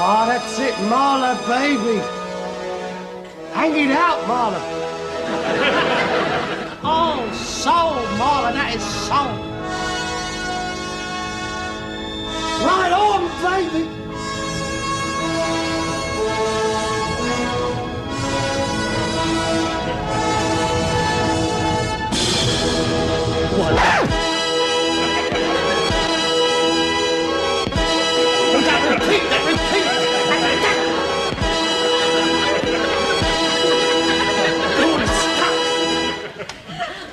Oh, that's it, Marla, baby. Hang it out, Marla. Oh, soul, Marla, that is soul. Right on, baby. What? Repeat that, repeat that.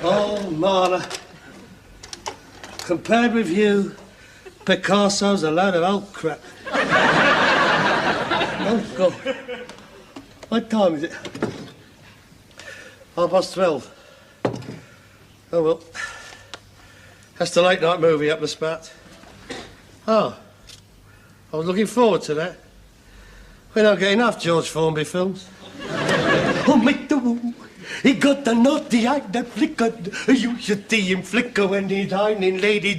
Oh, Marla. Compared with you, Picasso's a load of old crap. Oh, God. What time is it? 12:30. Oh, well. That's the late night movie up the spout. Oh. I was looking forward to that. We don't get enough George Formby films. Oh, make the woo. He got the naughty eye that flickered. You should see him flicker when he's dining, lady.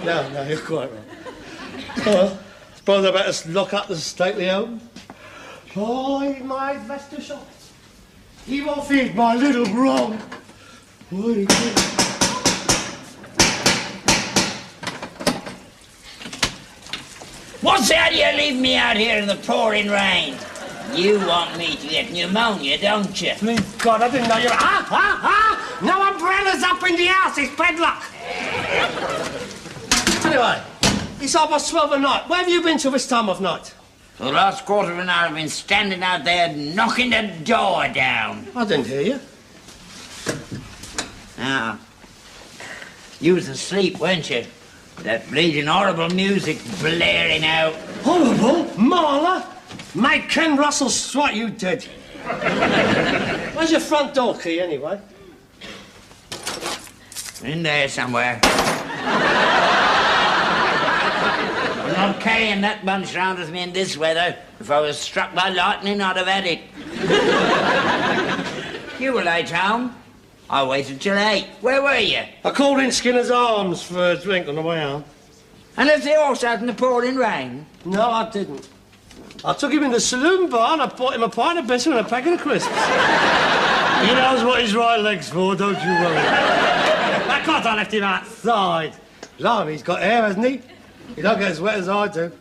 No, you're quite right. Oh, suppose I better lock up the stately home. Boy, my master shot. He won't feed my little wrong. What's that you leave me out here in the pouring rain? You want me to get pneumonia, don't you? Please God, I didn't know you... No umbrellas up in the house, it's padlock! Anyway, it's 12:30 at night. Where have you been till this time of night? For the last quarter of an hour I've been standing out there knocking the door down. I didn't hear you. Now, you was asleep, weren't you? That bleeding horrible music blaring out. Horrible? Marla? Make Ken Russell strike you dead. Where's your front door key, anyway? In there somewhere. I'm not carrying that bunch round with me in this weather. If I was struck by lightning, I'd have had it. You were late home. I waited till 8. Where were you? I called in Skinner's Arms for a drink on the way home. And left the horse out in the pouring rain? No, I didn't. I took him in the saloon bar and I bought him a pint of biscuit and a packet of crisps. He knows what his right leg's for, don't you worry. Of course I left him outside. Blimey, he's got hair, hasn't he? He don't get as wet as I do.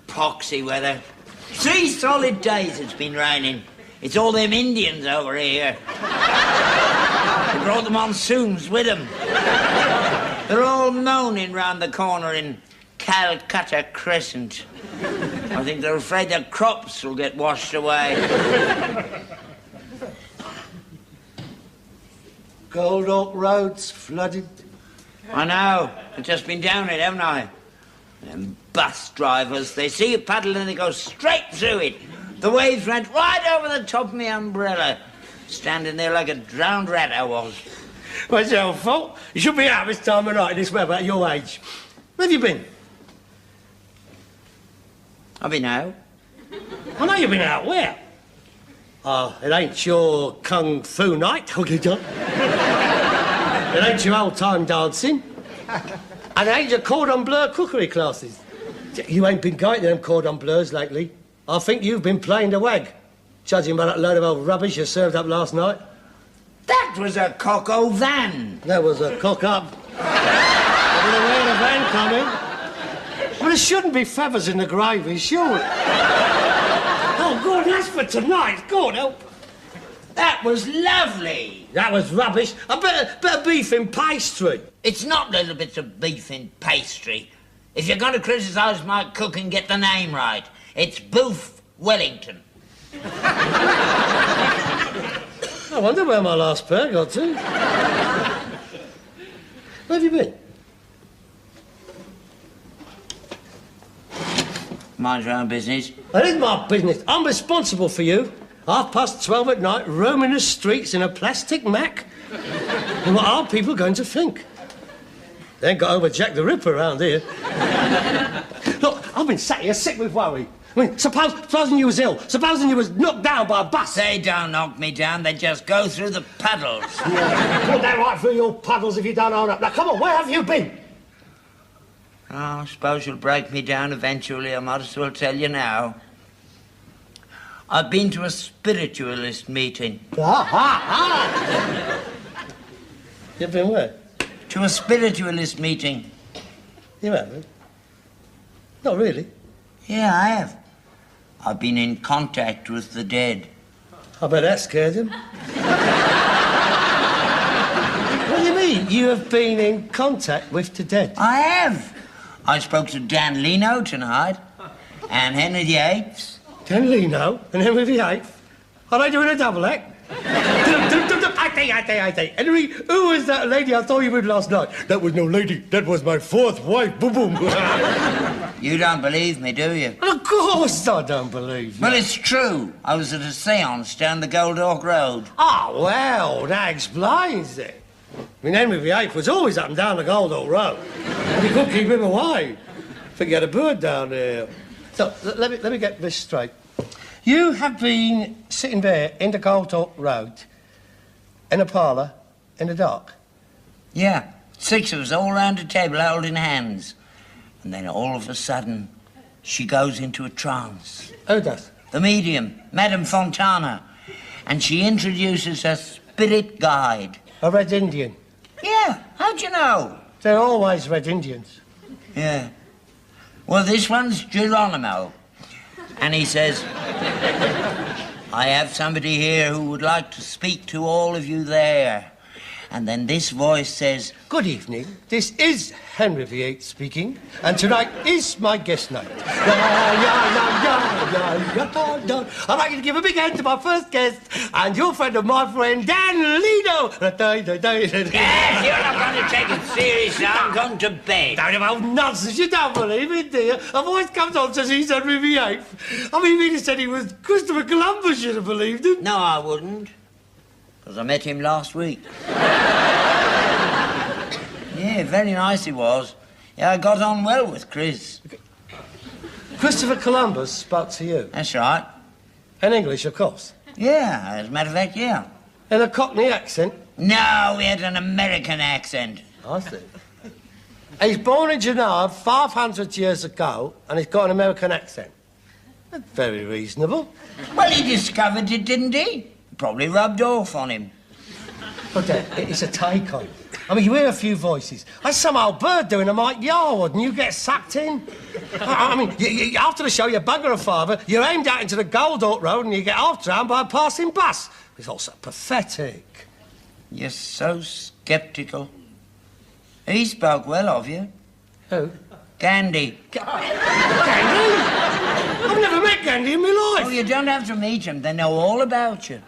Poxy weather. 3 solid days it's been raining. It's all them Indians over here. They brought the monsoons with them. They're all moaning round the corner in Calcutta Crescent. I think they're afraid their crops will get washed away. Gold Oak Road's flooded. I know. I've just been down it, haven't I? Them bus drivers, they see a puddle and they go straight through it. The waves went right over the top of my umbrella. Standing there like a drowned rat I was. Well, it's your fault. You should be out this time of night in this weather at your age. Where have you been? I've been out. I know you've been out. Where? Oh, it ain't your kung fu night, okay, John? It ain't your old-time dancing. And it ain't your cordon bleu cookery classes. You ain't been going to them cordon bleus lately. I think you've been playing the wag, judging by that load of old rubbish you served up last night. That was a cock-o' van. That was a cock-up. I don't know where the van coming. Well, there shouldn't be feathers in the gravy, sure. Oh, God, that's for tonight. God help. That was lovely. That was rubbish. A bit of beef in pastry. It's not little bits of beef in pastry. If you're going to criticise my cooking, get the name right. It's Boof Wellington. I wonder where my last pair got to. Where have you been? Mind your own business. That is my business. I'm responsible for you. 12:30 at night, roaming the streets in a plastic Mac. And what are people going to think? They ain't got over Jack the Ripper around here. I've been sat here sick with worry. I mean, supposing you was ill, supposing you was knocked down by a bus. They don't knock me down, they just go through the puddles. Yeah, put that right through your puddles if you don't own up. Now, come on, where have you been? Oh, I suppose you'll break me down eventually. I might as well tell you now. I've been to a spiritualist meeting. You've been where? To a spiritualist meeting. You haven't? Not really. Yeah, I have. I've been in contact with the dead. I bet that scared him. What do you mean? You have been in contact with the dead? I have. I spoke to Dan Leno tonight, and Henry VIII. Dan Leno and Henry VIII? Are they doing a double act? Henry, who was that lady I saw you with last night? That was no lady. That was my fourth wife. Boom, boom. You don't believe me, do you? Of course I don't believe you. Well, it's true. I was at a seance down the Gold Hawk Road. Oh, well, that explains it. I mean, Henry VIII was always up and down the Gold Hawk Road. You couldn't keep him away. I think you had a bird down there. So, let me get this straight. You have been sitting there in the Gold Hawk Road, in a parlour, in the dark? Yeah, 6 of us all round a table holding hands. And then all of a sudden, she goes into a trance. Who does? The medium, Madame Fontana. And she introduces her spirit guide. A Red Indian? Yeah, how'd you know? They're always Red Indians. Yeah. Well, this one's Geronimo. And he says, I have somebody here who would like to speak to all of you there. And then this voice says, Good evening. This is Henry VIII speaking, and tonight is my guest night. I'd like you to give a big hand to my first guest, and your friend of my friend, Dan Leno. yes, you're not going to take it seriously. I'm going to bed. Don't have old nonsense. You don't believe it, do you? A voice comes on and says he's Henry VIII. I mean, he said he was Christopher Columbus. You'd have believed him. No, I wouldn't. Because I met him last week. Yeah, very nice he was. Yeah, I got on well with Chris. Christopher Columbus spoke to you? That's right. In English, of course? Yeah, as a matter of fact, yeah. In a Cockney accent? No, he had an American accent. I see. He's born in Genoa 500 years ago, and he's got an American accent. That's very reasonable. Well, he discovered it, didn't he? Probably rubbed off on him. But it's a take on. I mean, you hear a few voices. That's some old bird doing a Mike Yarwood, and you get sucked in. I mean, after the show, you bugger a father, you're aimed out into the Gold Hawk Road, and you get half-drowned by a passing bus. It's all so pathetic. You're so sceptical. He spoke well of you. Who? Gandhi. Gandhi? I've never met Gandhi in my life. Oh, you don't have to meet him. They know all about you.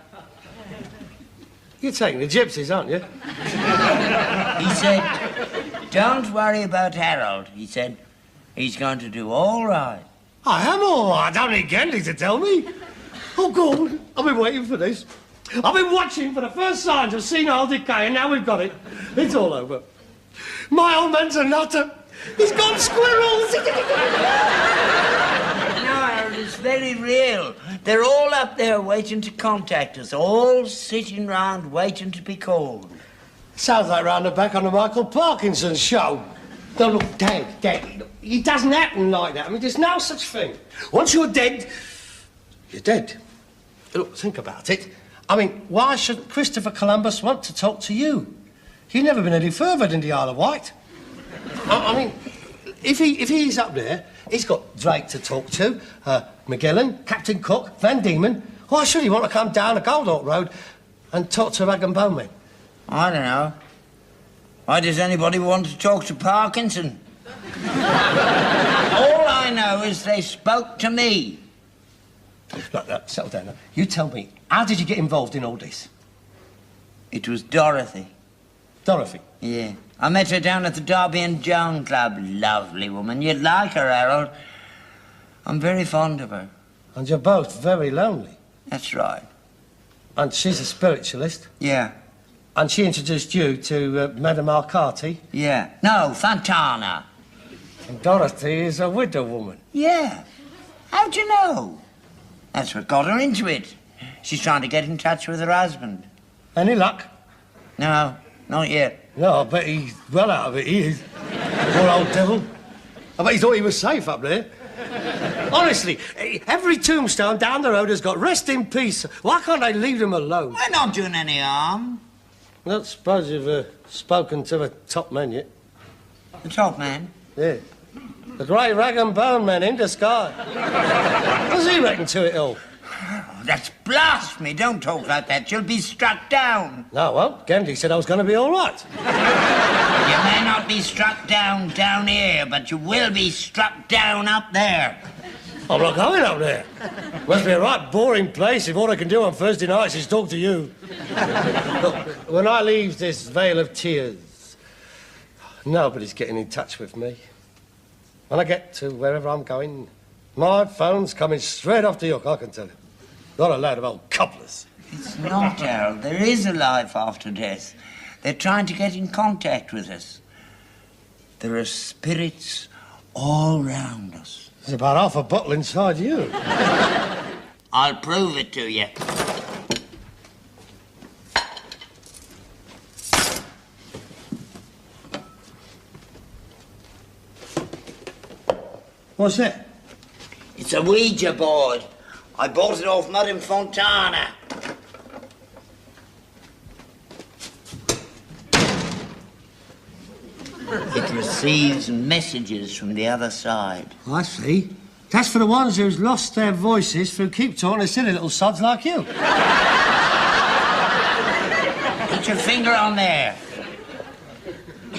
You're taking the gypsies, aren't you? He said, don't worry about Harold. He said, he's going to do all right. I am all right. I don't need Gandhi to tell me. Oh, God. I've been waiting for this. I've been watching for the first signs of senile decay, and now we've got it. It's all over. My old man's a nutter. He's gone squirrels. No, Harold, it's very real. They're all up there waiting to contact us, all sitting round waiting to be called. Sounds like round the back on the Michael Parkinson show. No, look, Dad, look, it doesn't happen like that. I mean, there's no such thing. Once you're dead, you're dead. Look, think about it. I mean, why should Christopher Columbus want to talk to you? You've never been any further than the Isle of Wight. I mean, if he's up there, he's got Drake to talk to, Magellan, Captain Cook, Van Diemen. Why should he want to come down the Gold Hawk Road and talk to Rag and Bone Men? I don't know. Why does anybody want to talk to Parkinson? All I know is they spoke to me. Look, settle down now. You tell me, how did you get involved in all this? It was Dorothy. Dorothy? Yeah. I met her down at the Derby and Joan Club. Lovely woman. You'd like her, Harold. I'm very fond of her. And you're both very lonely. That's right. And she's a spiritualist. Yeah. And she introduced you to Madame Arcati. Yeah. No, Fontana. And Dorothy is a widow woman. Yeah. How'd you know? That's what got her into it. She's trying to get in touch with her husband. Any luck? No, not yet. No, I bet he's well out of it, he is. Poor old devil. I bet he thought he was safe up there. Honestly, every tombstone down the road has got rest in peace. Why can't they leave them alone? We're not doing any harm. I don't suppose you've spoken to the top man yet. The top man? Yeah. The grey rag and bone man in the sky. What does he reckon to it all? Oh, that's blasphemy. Don't talk like that. You'll be struck down. No, well, Gandhi said I was going to be all right. You may not be struck down here, but you will be struck down up there. I'm not going up there. Must be a right boring place if all I can do on Thursday nights is talk to you. Look, when I leave this vale of tears, nobody's getting in touch with me. When I get to wherever I'm going, my phone's coming straight off the hook, I can tell you. Not a load of old cobblers. It's not, Harold. There is a life after death. They're trying to get in contact with us. There are spirits all round us. There's about half a bottle inside you. I'll prove it to you. What's that? It's a Ouija board. I bought it off Madame Fontana. It receives messages from the other side. I see. That's for the ones who's lost their voices through keep talking to silly little sods like you. Put your finger on there.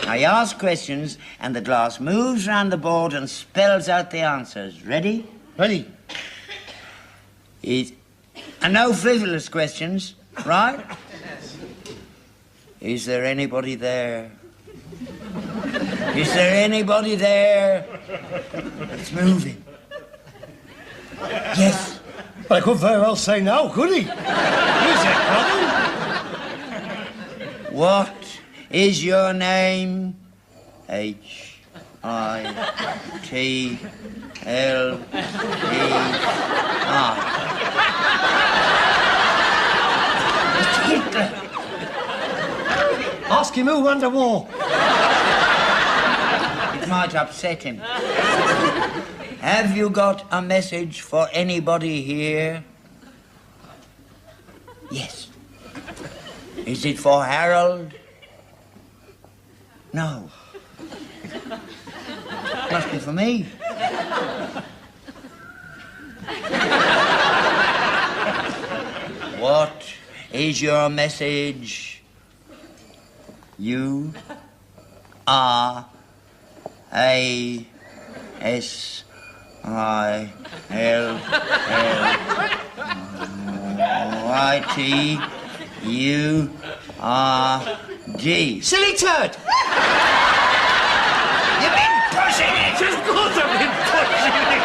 I ask questions, and the glass moves round the board and spells out the answers. Ready? Ready? And no frivolous questions, right? Is there anybody there? Is there anybody there? It's moving. Yes. Well, I couldn't very well say no, could he? Who's that, brother? What is your name? H-I-T-L-E-R. It's Hitler. Ask him who won the war. It might upset him. Have you got a message for anybody here? Yes. Is it for Harold? No. Must be for me. What is your message? U R A S I L L I T U R D. Silly turd! You've been pushing it! Of course I've been pushing it!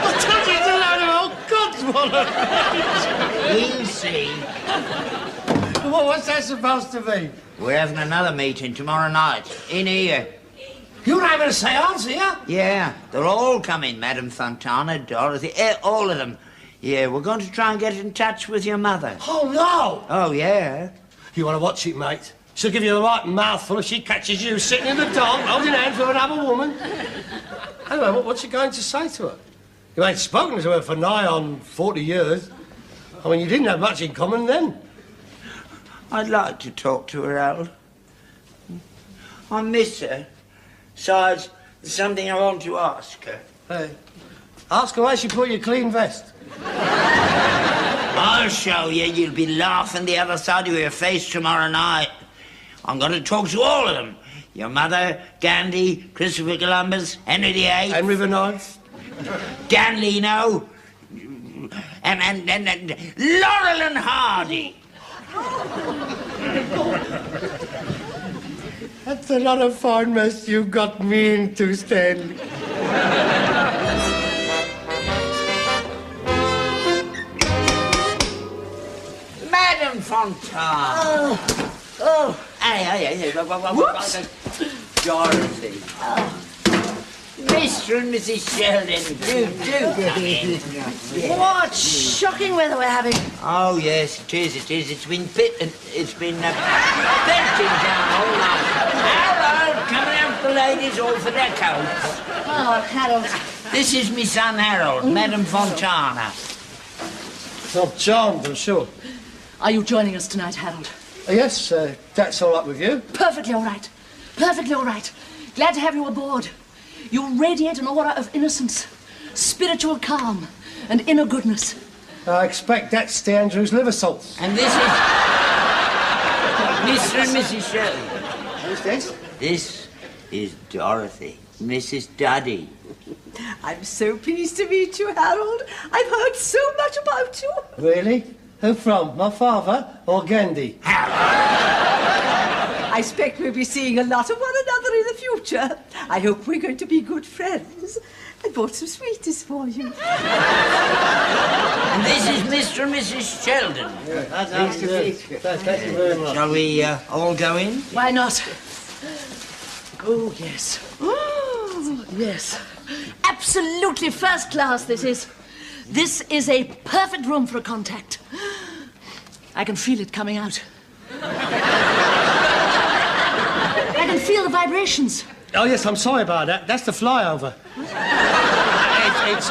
I told you it's a load of old codswallop! We'll see. Well, what's that supposed to be? We're having another meeting tomorrow night, in here. You're having a seance here? Yeah, they're all coming, Madame Fontana, Dorothy, all of them. Yeah, we're going to try and get in touch with your mother. Oh, no! Oh, yeah? You want to watch it, mate? She'll give you the right mouthful if she catches you sitting in the dark, holding hands with another woman. Anyway, what's she going to say to her? You ain't spoken to her for nigh on 40 years. I mean, you didn't have much in common then. I'd like to talk to her, Harold. I miss her. Besides, there's something I want to ask her. Hey, ask her why she put your clean vest. I'll show you. You'll be laughing the other side of your face tomorrow night. I'm going to talk to all of them. Your mother, Gandhi, Christopher Columbus, Henry VIII. Henry the Ninth. Ganlino, and Laurel and Hardy. That's a lot of fine mess you got me into, Stanley. Madame Fontana. Oh, Hey. whoops. Dorothy. Mr. and Mrs. Sheldon, do come in. Yeah. What shocking weather we're having. Oh, yes, it is, it is. It's been pelting down all night. Harold, coming out for the ladies all for their coats. Oh, Harold. This is my son Harold, Madame Fontana. I'm charmed, I'm sure. Are you joining us tonight, Harold? Yes, that's all right with you. Perfectly all right. Perfectly all right. Glad to have you aboard. You radiate an aura of innocence, spiritual calm, and inner goodness. I expect that's the Andrews liver salts. And this is Mr. and Mrs. Sheldon. Who's this? This is Dorothy, Mrs. Duddy. I'm so pleased to meet you, Harold. I've heard so much about you. Really? Who from? My father or Gandhi? I expect we'll be seeing a lot of one another in the future. I hope we're going to be good friends. I bought some sweeties for you. And this is Mr. and Mrs. Sheldon. Nice to meet you. Thank you very much. Shall we all go in? Why not? Oh, yes. Oh, yes. Absolutely first class, this is. This is a perfect room for a contact. I can feel it coming out. I can feel the vibrations. Oh, yes, I'm sorry about that. That's the flyover.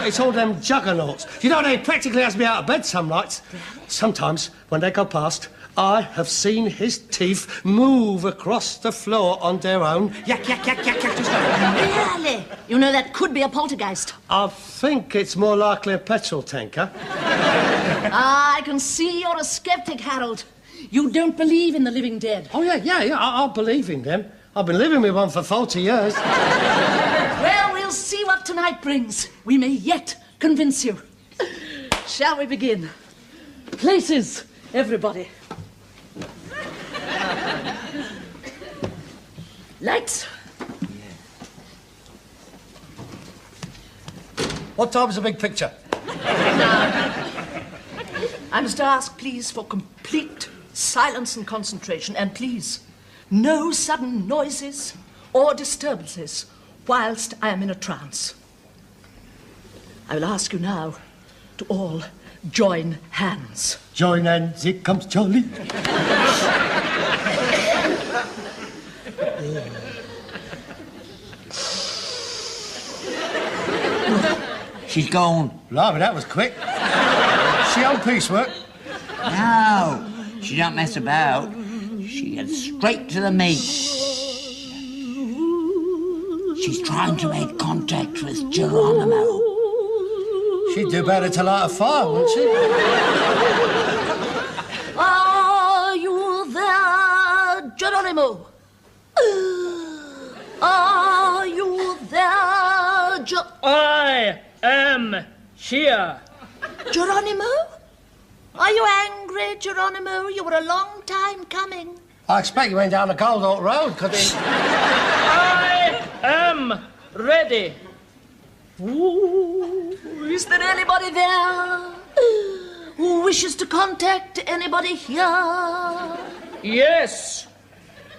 It's all them juggernauts. You know, they practically has me out of bed some nights. Sometimes, when they go past, I have seen his teeth move across the floor on their own. Yak, yak, yak, yak, yak, just like... Really? You know, that could be a poltergeist. I think it's more likely a petrol tanker. I can see you're a skeptic, Harold. You don't believe in the living dead. Oh, yeah, I believe in them. I've been living with one for 40 years. Well, we'll see what tonight brings. We may yet convince you. Shall we begin? Places, everybody. Lights. What time's the big picture? I must ask, please, for complete silence and concentration, and please, no sudden noises or disturbances whilst I am in a trance. I will ask you now to all join hands. Join hands, here comes Charlie. She's gone. Blimey, that was quick. She on piecework? No, she don't mess about. She gets straight to the meat. She's trying to make contact with Geronimo. She'd do better to light a fire, wouldn't she? Are you there, Geronimo? Are you there, I am here. Geronimo? Are you angry, Geronimo? You were a long time coming. I expect you went down the Gold Hawk Road, could he? I am ready. Ooh, is there anybody there who wishes to contact anybody here? Yes.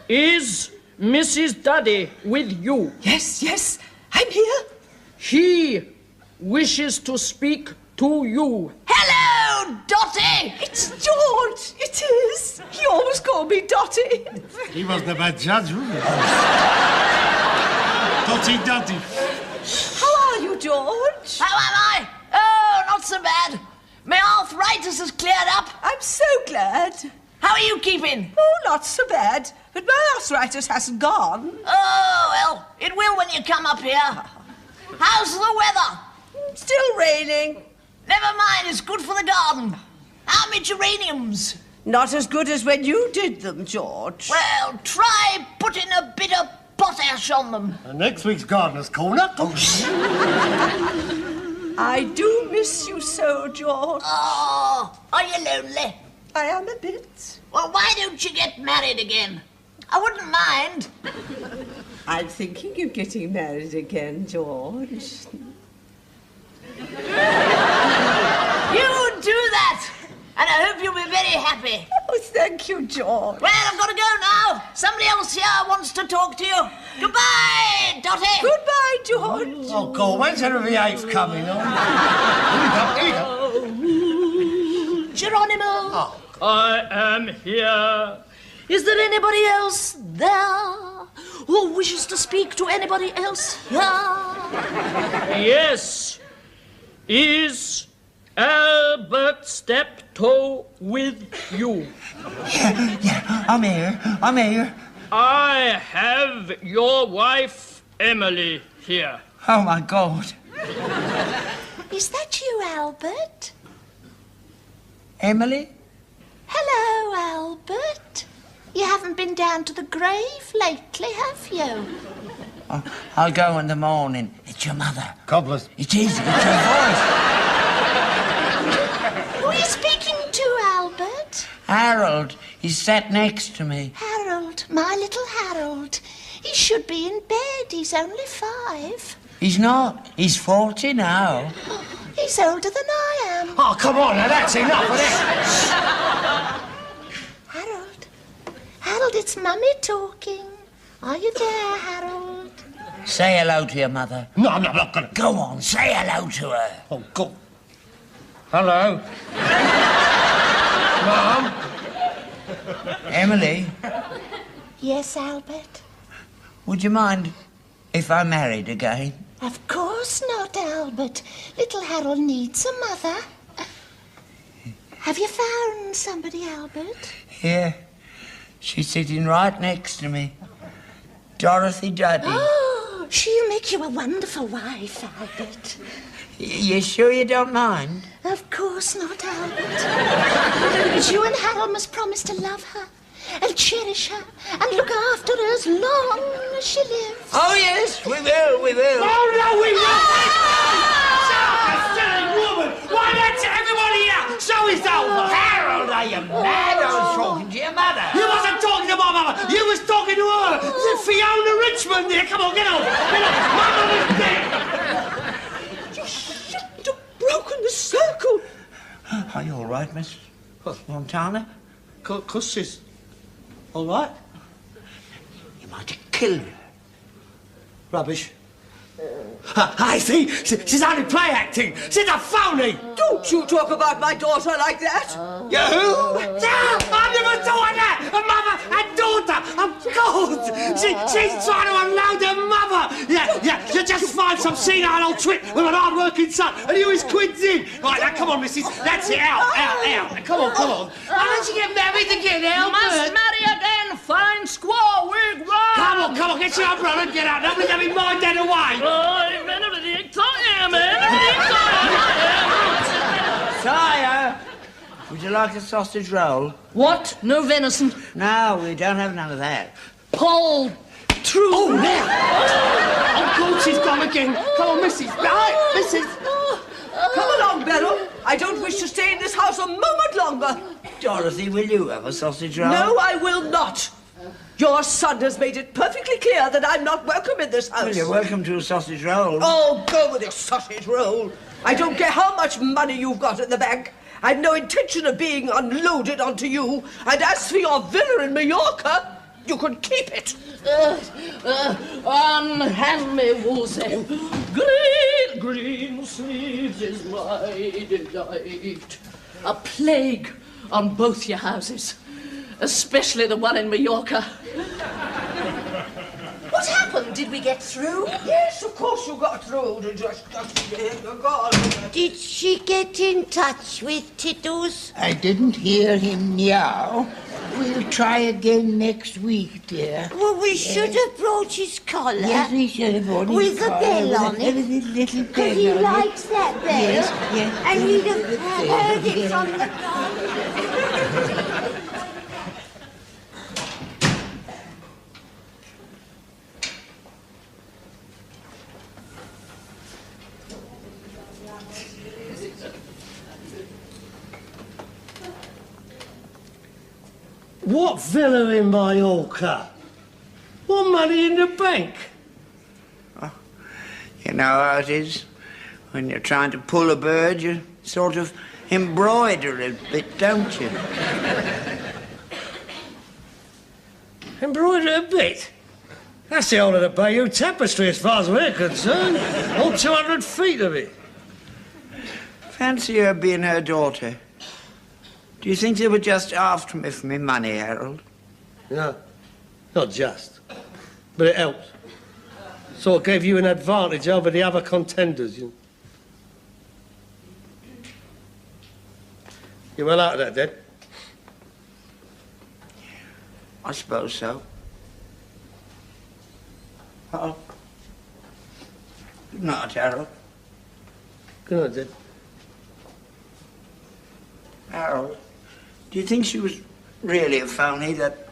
Is Mrs. Duddy with you? Yes, I'm here. He wishes to speak to you. Hello, Dotty! It's George. It is. He always called me Dotty. He wasn't a bad judge, was he? Dotty Duddy. How are you, George? How am I? Oh, not so bad. My arthritis has cleared up. I'm so glad. How are you keeping? Oh, not so bad. But my arthritis hasn't gone. Oh, well, it will when you come up here. How's the weather? Still raining. Never mind, it's good for the garden. How many geraniums? Not as good as when you did them, George. Well, try putting a bit of potash on them. And next week's Gardener's Corner. I do miss you so, George. Oh, are you lonely? I am a bit. Well, why don't you get married again? I wouldn't mind. I'm thinking of getting married again, George. You do that! And I hope you'll be very happy. Oh, thank you, George. Well, I've got to go now. Somebody else here wants to talk to you. Goodbye, Dotty. Goodbye, George. Oh, God, when's Henry VIII coming on? Here we go. Geronimo. Oh. I am here. Is there anybody else there who wishes to speak to anybody else here? Yes. Is Albert Steptoe with you? Yeah, I'm here. I have your wife, Emily, here. Oh, my God. Is that you, Albert? Emily? Hello, Albert. You haven't been down to the grave lately, have you? I'll go in the morning. It's your mother. Cobblers. It is. It's your voice. Who are you speaking to, Albert? Harold. He's sat next to me. Harold, my little Harold. He should be in bed. He's only 5. He's not. He's 40 now. He's older than I am. Oh, come on, now, that's enough of this. Harold, it's Mummy talking. Are you there, Harold? Say hello to your mother. No, I'm not going to. Go on, say hello to her. Oh, God. Hello. Mum? Emily, Yes, Albert? would you mind if I married again? Of course not, Albert. Little Harold needs a mother. Have you found somebody, Albert? Here. She's sitting right next to me. Dorothy Duddy. Oh, she'll make you a wonderful wife, Albert. You sure you don't mind? Of course not, Albert. But you and Harold must promise to love her and cherish her and look after her as long as she lives. Oh, yes, we will. Oh, no, we won't! Silly woman! Why, that's everybody here! So it's over! Harold, are you mad? I was talking to your mother. You wasn't talking to my mother! You was talking to her! Fiona Richmond there! Come on, get on! Get on! My mother's dead! You shouldn't have broken the circle. Are you all right, Miss Montana? Cause she's... all right? You might have killed her. Rubbish. I see! She's only play acting! She's a phony! Don't you talk about my daughter like that. You? I never thought that! A mother and daughter! Of course! She's trying to unload her mother! Yeah, you just find some senile old twit with an hard-working son and you his quids in! Right, now come on, missus. That's it, out. Come on. Why don't you get married again, Albert? Must marry again, fine squaw wig run. Come on, get your umbrella and get out. Nobody's having my dead away. Sire, would you like a sausage roll? What? No venison? No, we don't have none of that. Paul True. Oh, now! Oh, God, she's gone again. Come on, missus. Right, missus. Come along, Beryl. I don't wish to stay in this house a moment longer. Dorothy, will you have a sausage roll? No, I will not. Your son has made it perfectly clear that I'm not welcome in this house. Well, you're welcome to a sausage roll. Oh, go with your sausage roll. I don't care how much money you've got in the bank. I've no intention of being unloaded onto you. And as for your villa in Mallorca, you can keep it. Unhand me, Wolsey. Green sleeves is my delight. A plague on both your houses, especially the one in Mallorca. What happened? Did we get through? Yes, of course you got through. Did she get in touch with Titus? I didn't hear him meow. We'll try again next week, dear. Well, we should have brought his collar. Yes, we should have brought his With a collar bell on with it. a little bell Because he on it. likes that bell. Yes. And he'd have heard it from the car. What villa in Mallorca? What money in the bank? You know how it is. When you're trying to pull a bird, you sort of embroider a bit, don't you? Embroider a bit? That's the whole of the Bayeux Tapestry as far as we're concerned. All 200 feet of it. Fancy her being her daughter. Do you think they were just after me for me money, Harold? No, not just. But it helped. Sort of gave you an advantage over the other contenders. You well out of that, then? I suppose so. Oh. Good night, Harold. Good night, then. Harold, do you think she was really a phony, that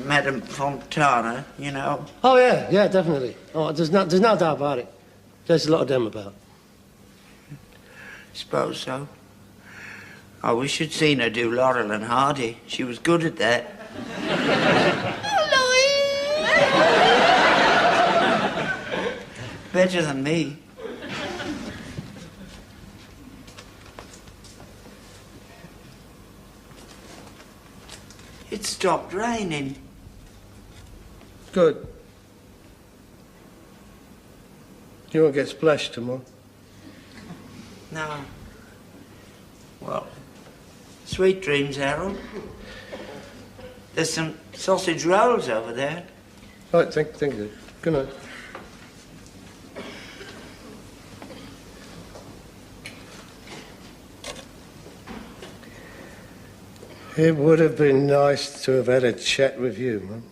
Madame Fontana, you know? Oh, yeah, definitely. Oh, there's no doubt about it. There's a lot of them about. Suppose so. I wish you'd seen her do Laurel and Hardy. She was good at that. Better than me. It stopped raining. Good. You won't get splashed tomorrow. No. Well, sweet dreams, Harold. There's some sausage rolls over there. Right, thank you. Good night. It would have been nice to have had a chat with you, Mum.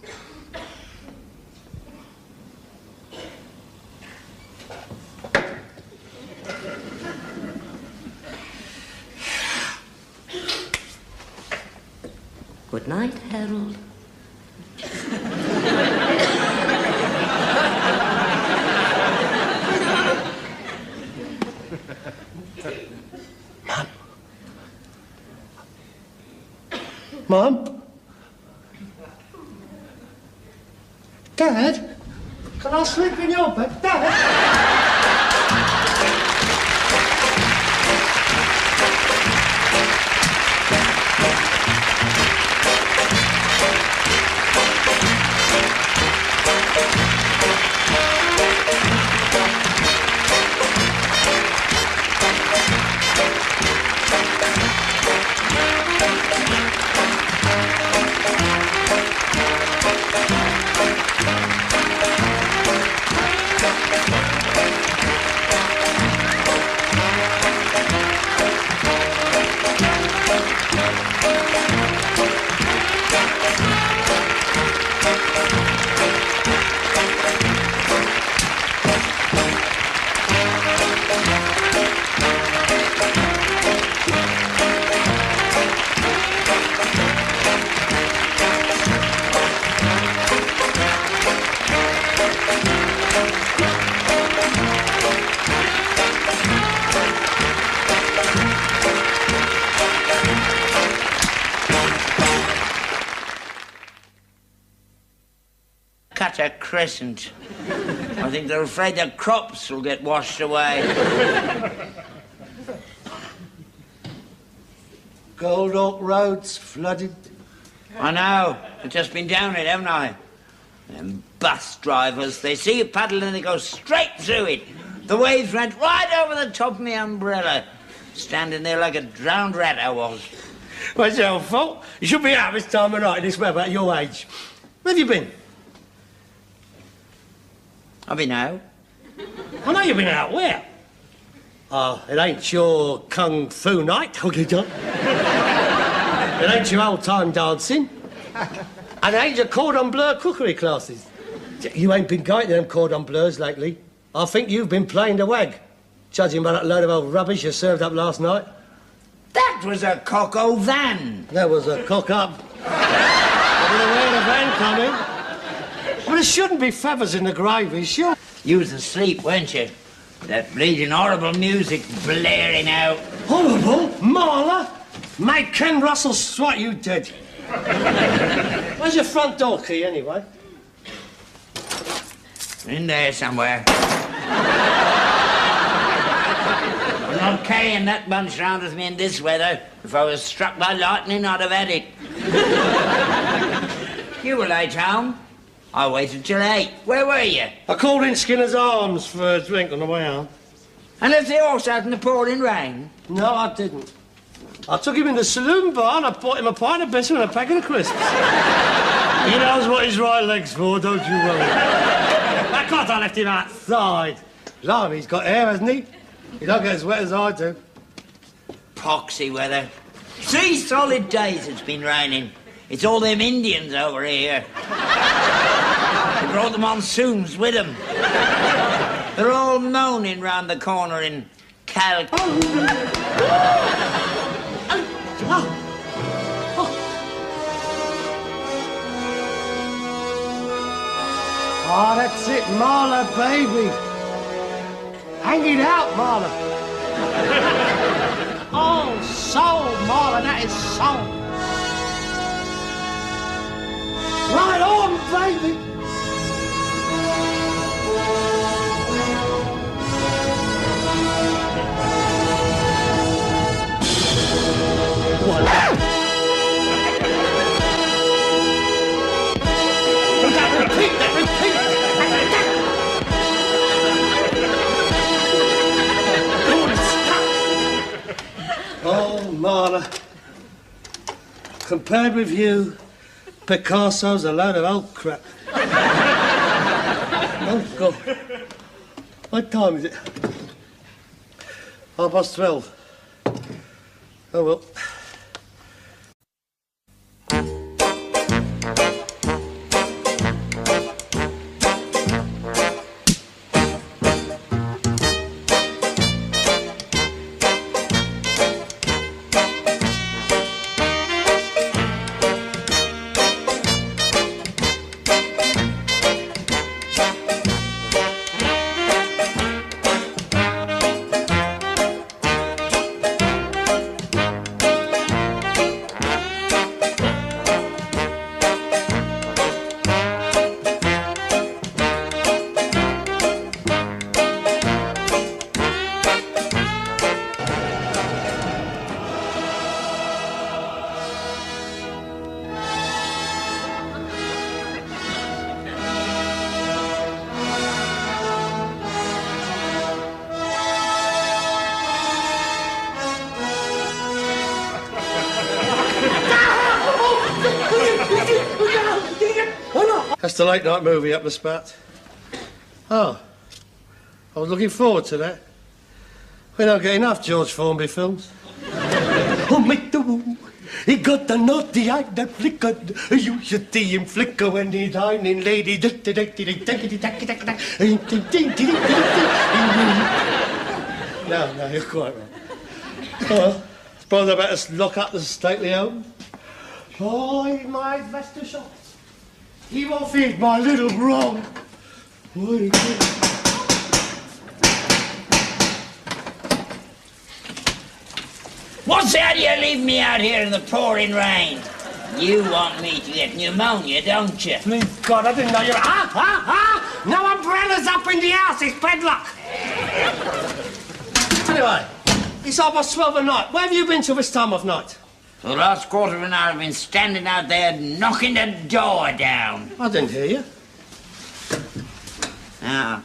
Good night, Harold. Mum? Dad? Can I sleep in your bed? Dad? Cut a crescent. I think they're afraid their crops will get washed away. Gold Oak Road's flooded. I know. I've just been down it, haven't I? Them bus drivers, they see you paddle and they go straight through it. The waves went right over the top of my umbrella. Standing there like a drowned rat I was. Well, it's your fault. You should be out this time of night this weather at your age. Where have you been? I've been out. I know you've been out. Where? Oh, it ain't your kung fu night, Huggy John. It ain't your old-time dancing. And it ain't your cordon bleu cookery classes. You ain't been going to them cordon bleus lately. I think you've been playing the wag, judging by that load of old rubbish you served up last night. That was a cock o' van. That was a cock-up. I don't know where the van coming. Well, there shouldn't be feathers in the gravy, sure. You was asleep, weren't you? That bleeding horrible music blaring out. Horrible? Marla? Make Ken Russell strike you dead. Where's your front door key, anyway? In there somewhere. I'm I'm carrying that bunch round with me in this weather. If I was struck by lightning, I'd have had it. You were late home. I waited till 8. Where were you? I called in Skinner's Arms for a drink on the way home. And left the horse out in the pouring rain? No, I didn't. I took him in the saloon bar and I bought him a pint of biscuit and a packet of crisps. He knows what his right leg's for, don't you worry. Of course I left him outside. Blimey, he's got hair, hasn't he? He don't get as wet as I do. Poxy weather. 3 solid days it's been raining. It's all them Indians over here. They brought the monsoons with them. They're all moaning round the corner in Oh, that's it, Marla, baby. Hang it out, Marla. Oh, soul, Marla, that is soul. Right on, baby. What? Repeat that, repeat that. Oh, Marla. Compared with you, Picasso's a load of old crap. Oh, God. What time is it? 12:30. Oh, well. That's the late night movie up the spat. Oh, I was looking forward to that. We don't get enough George Formby films. Oh, make the woo. He got the naughty eye that flickered. You should see him flicker when he's dining, lady. No, you're quite right. Oh, I suppose I better lock up the stately home. Oh, my Vesta shot. He won't feed my little bro. What's that you leave me out here in the pouring rain? You want me to get pneumonia, don't you? Please, God, I didn't know you were... No umbrellas up in the house, it's bedlock. Anyway, it's 12:30 at night. Where have you been till this time of night? For the last quarter of an hour I've been standing out there knocking the door down. I didn't hear you. Ah,